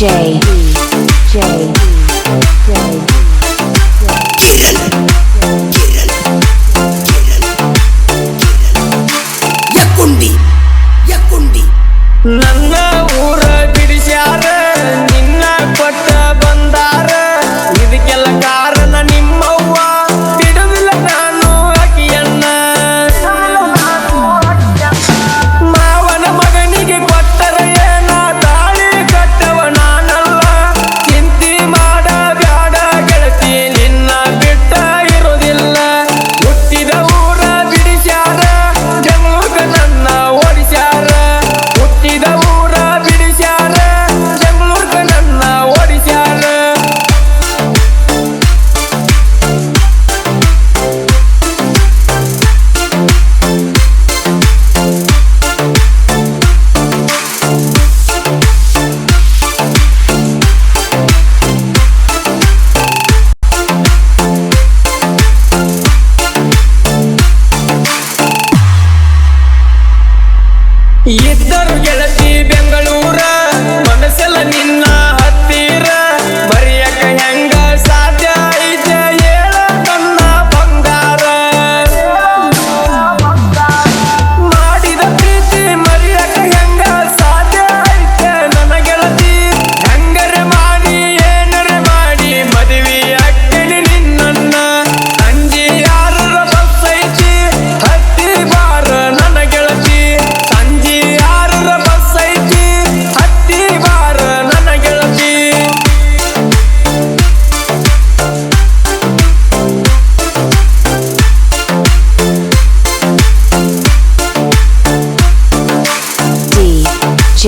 DJ Yakundi ನನ್ನ ಊರ ಬಿಡಿಸ್ಯಾರ ನಿನ್ನ ಕೊಟ್ಟ ಬಂದಾರ ಇದಕ್ಕೆಲ್ಲ ಕಾರಣ ನಿಮ್ಮವ್ವ ಬಿಡುದಿಲ್ಲ ನಾನು ಅಕ್ಕಿಯನ್ನ ಮಾವನ ಮಗನಿಗೆ ಕೊಟ್ಟರ ಏನ ತಾಳಿ ಕಟ್ಟವ ನಾನಲ್ಲ ಚಿಂತಿ ಮಾಡ ಬ್ಯಾಡ ಗೆಳತಿ ನಿನ್ನ ಬಿಟ್ಟ ಇರೋದಿಲ್ಲ ಹುಟ್ಟಿದ ಊರ ಬಿಡಿಸ್ಯಾರ ಜಮುಗ ನನ್ನ ಓಡಿಸ್ಯಾರ ಹುಟ್ಟಿದ ಊರ ಬಿಡಿಸ್ಯಾರ ಬೆಂಗಳೂರ್ಗ ನನ್ನ ಓಡಿಸ್ಯಾರ ಇದ್ದರು ಗೆಳತಿ ಬೆಂಗಳೂರ ಮನಸ್ಸೆಲ್ಲ ನಿನ್ನ ಹತ್ತಿರ ಮರೆಯಕ ಹೆಂಗ ಸಾಧ್ಯ ಐತೆ ಹೇಳ ನನ್ನ ಬಂಗಾರ ಮಾಡಿದ ಪ್ರೀತಿ ಮರೆಯಕ ಹೆಂಗ ಸಾಧ್ಯ ಐತೆ ನನ್ನ ಗೆಳತಿ ಹೆಂಗರೆ ಮಾಡಿ ಏನರೆ ಮಾಡಿ ಮದುವೆ ಅಕ್ಕನಿ ನಿನ್ನನ್ನ ಅಂಜಿ ಯಾರರ ಬಸ್ ಐತಿ ಹತ್ತಿ ಬಾರ ನನ್ನ ಗೆಳತಿ ಸಂಜಿ ಯಾರರ ಬಸ್ ಐತಿ ಹತ್ತಿ ಬಾರ ನನ್ನ ಗೆಳತಿ DJ